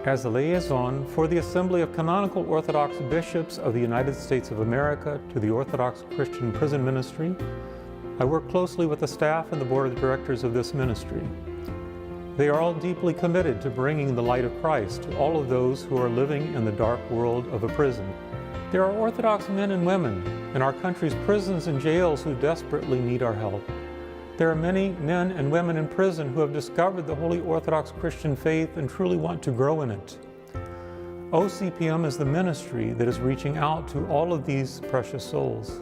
As a liaison for the Assembly of Canonical Orthodox Bishops of the United States of America to the Orthodox Christian Prison Ministry, I work closely with the staff and the board of directors of this ministry. They are all deeply committed to bringing the light of Christ to all of those who are living in the dark world of a prison. There are Orthodox men and women in our country's prisons and jails who desperately need our help. There are many men and women in prison who have discovered the Holy Orthodox Christian faith and truly want to grow in it. OCPM is the ministry that is reaching out to all of these precious souls.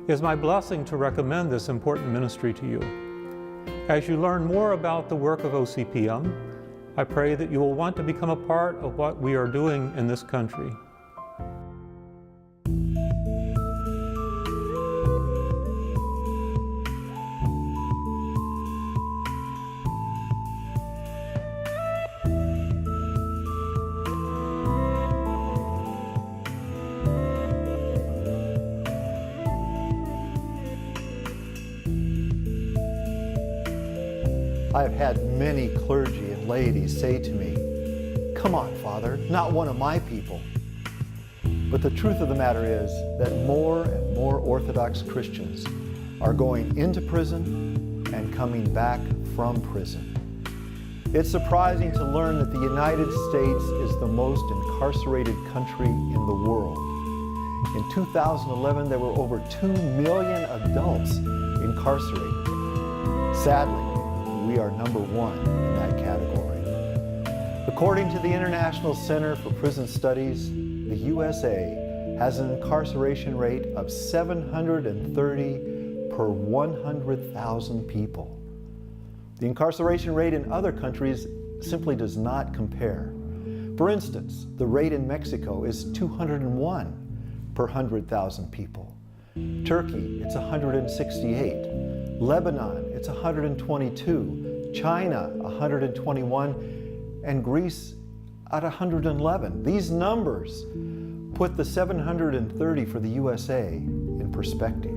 It is my blessing to recommend this important ministry to you. As you learn more about the work of OCPM, I pray that you will want to become a part of what we are doing in this country. I have had many clergy and laity say to me, "Come on, Father, not one of my people." But the truth of the matter is that more and more Orthodox Christians are going into prison and coming back from prison. It's surprising to learn that the United States is the most incarcerated country in the world. In 2011, there were over 2 million adults incarcerated. Sadly, we are number one in that category. According to the International Center for Prison Studies, the USA has an incarceration rate of 730 per 100,000 people. The incarceration rate in other countries simply does not compare. For instance, the rate in Mexico is 201 per 100,000 people. Turkey, it's 168. Lebanon, it's 122, China, 121, and Greece at 111. These numbers put the 730 for the USA in perspective.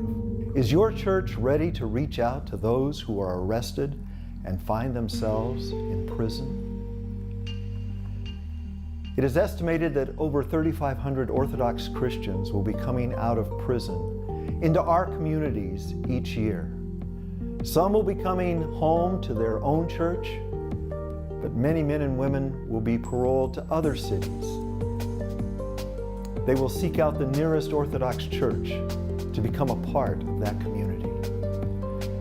Is your church ready to reach out to those who are arrested and find themselves in prison? It is estimated that over 3,500 Orthodox Christians will be coming out of prison into our communities each year. Some will be coming home to their own church, but many men and women will be paroled to other cities. They will seek out the nearest Orthodox church to become a part of that community.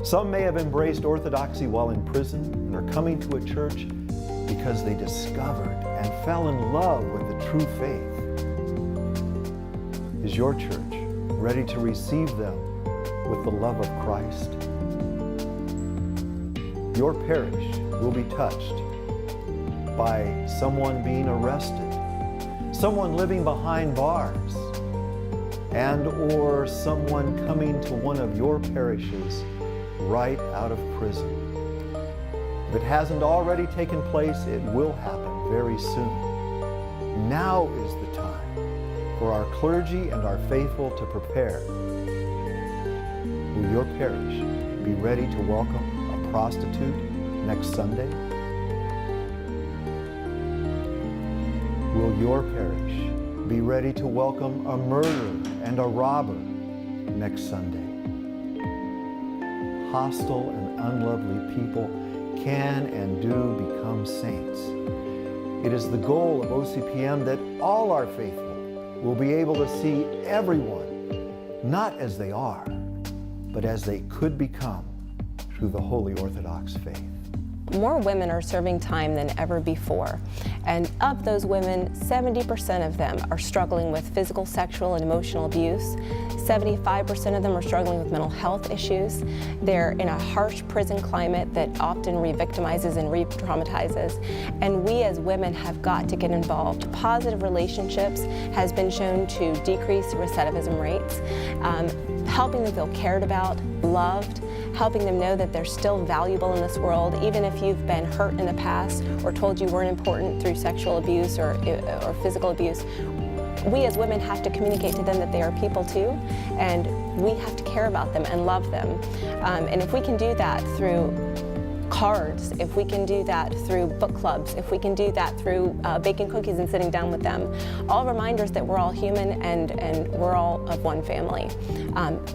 Some may have embraced Orthodoxy while in prison and are coming to a church because they discovered and fell in love with the true faith. Is your church ready to receive them with the love of Christ? Your parish will be touched by someone being arrested, someone living behind bars, and or someone coming to one of your parishes right out of prison. If it hasn't already taken place, it will happen very soon. Now is the time for our clergy and our faithful to prepare. Will your parish be ready to welcome a prostitute next Sunday? Will your parish be ready to welcome a murderer and a robber next Sunday? Hostile and unlovely people can and do become saints. It is the goal of OCPM that all our faithful will be able to see everyone not as they are, but as they could become through the Holy Orthodox faith. More women are serving time than ever before, and of those women, 70% of them are struggling with physical, sexual, and emotional abuse. 75% of them are struggling with mental health issues. They're in a harsh prison climate that often re-victimizes and re-traumatizes, and we as women have got to get involved. Positive relationships has been shown to decrease recidivism rates, helping them feel cared about, loved, helping them know that they're still valuable in this world, even if you've been hurt in the past or told you weren't important through sexual abuse or physical abuse. We as women have to communicate to them that they are people too, and we have to care about them and love them. And if we can do that through cards, if we can do that through book clubs, if we can do that through baking cookies and sitting down with them, all reminders that we're all human and we're all of one family.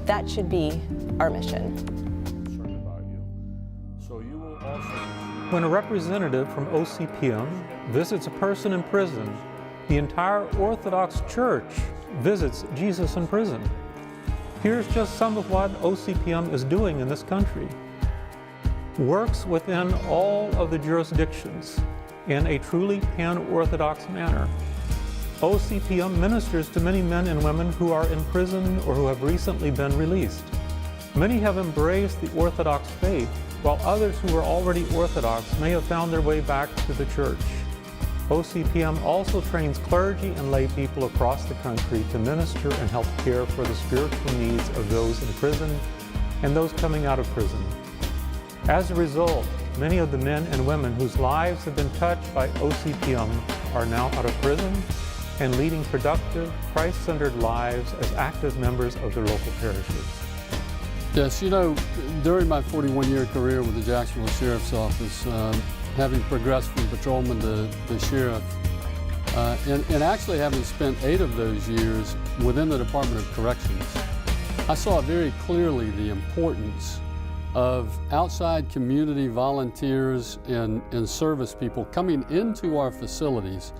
That should be our mission. When a representative from OCPM visits a person in prison, the entire Orthodox Church visits Jesus in prison. Here's just some of what OCPM is doing in this country. Works within all of the jurisdictions in a truly pan-Orthodox manner. OCPM ministers to many men and women who are in prison or who have recently been released. Many have embraced the Orthodox faith, while others who were already Orthodox may have found their way back to the church. OCPM also trains clergy and lay people across the country to minister and help care for the spiritual needs of those in prison and those coming out of prison. As a result, many of the men and women whose lives have been touched by OCPM are now out of prison and leading productive, Christ-centered lives as active members of their local parishes. Yes, you know, during my 41-year career with the Jacksonville Sheriff's Office, having progressed from patrolman to sheriff, and actually having spent 8 of those years within the Department of Corrections, I saw very clearly the importance of outside community volunteers and service people coming into our facilities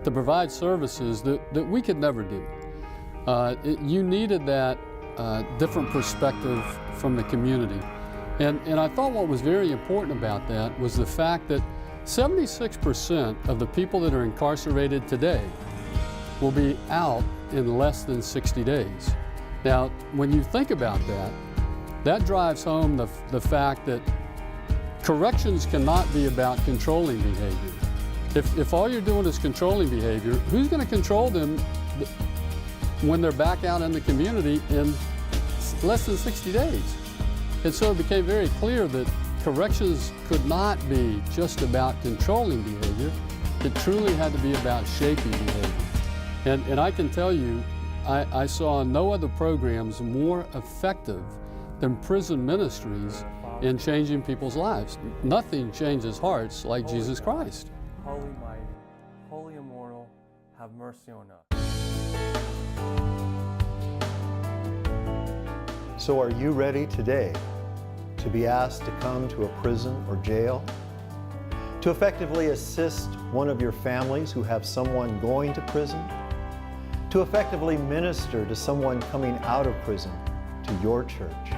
to provide services that we could never do. You needed that different perspective from the community. And I thought what was very important about that was the fact that 76% of the people that are incarcerated today will be out in less than 60 days. Now, when you think about that, that drives home the fact that corrections cannot be about controlling behavior. If all you're doing is controlling behavior, who's going to control them when they're back out in the community in less than 60 days? And so it became very clear that corrections could not be just about controlling behavior. It truly had to be about shaping behavior. And I can tell you, I saw no other programs more effective than prison ministries in changing people's lives. Nothing changes hearts like Jesus Christ. Holy mighty, holy immortal, have mercy on us. So are you ready today to be asked to come to a prison or jail? To effectively assist one of your families who have someone going to prison? To effectively minister to someone coming out of prison to your church?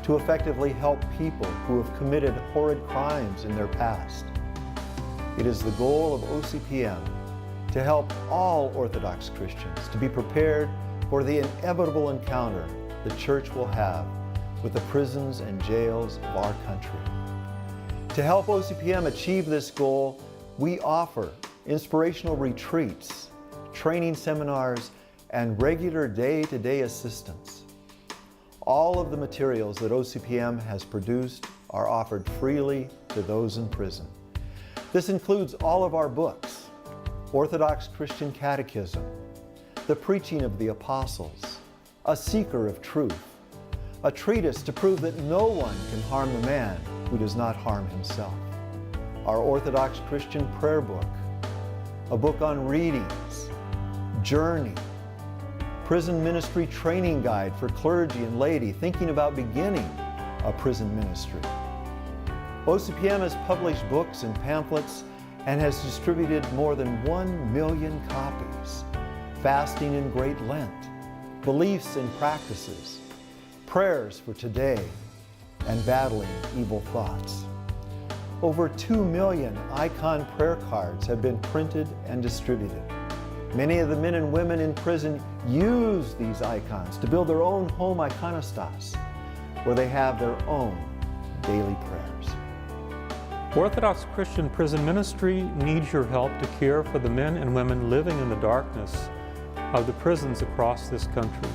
To effectively help people who have committed horrid crimes in their past? It is the goal of OCPM to help all Orthodox Christians to be prepared for the inevitable encounter the church will have with the prisons and jails of our country. To help OCPM achieve this goal, we offer inspirational retreats, training seminars, and regular day-to-day assistance. All of the materials that OCPM has produced are offered freely to those in prison. This includes all of our books, Orthodox Christian Catechism, The Preaching of the Apostles, A Seeker of Truth, a treatise to prove that no one can harm the man who does not harm himself, our Orthodox Christian Prayer Book, a book on readings, Journey, Prison Ministry Training Guide for clergy and laity thinking about beginning a prison ministry. OCPM has published books and pamphlets and has distributed more than 1 million copies. Fasting in Great Lent, Beliefs and Practices, Prayers for Today, and Battling Evil Thoughts. Over 2 million icon prayer cards have been printed and distributed. Many of the men and women in prison use these icons to build their own home iconostas, where they have their own daily prayers. Orthodox Christian Prison Ministry needs your help to care for the men and women living in the darkness of the prisons across this country.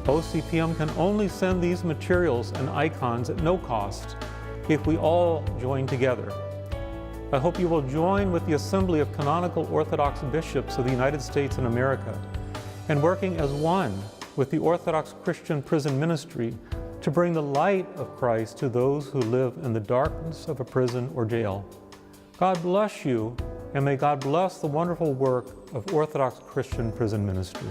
OCPM can only send these materials and icons at no cost if we all join together. I hope you will join with the Assembly of Canonical Orthodox Bishops of the United States and America, and working as one with the Orthodox Christian Prison Ministry to bring the light of Christ to those who live in the darkness of a prison or jail. God bless you, and may God bless the wonderful work of Orthodox Christian Prison Ministry.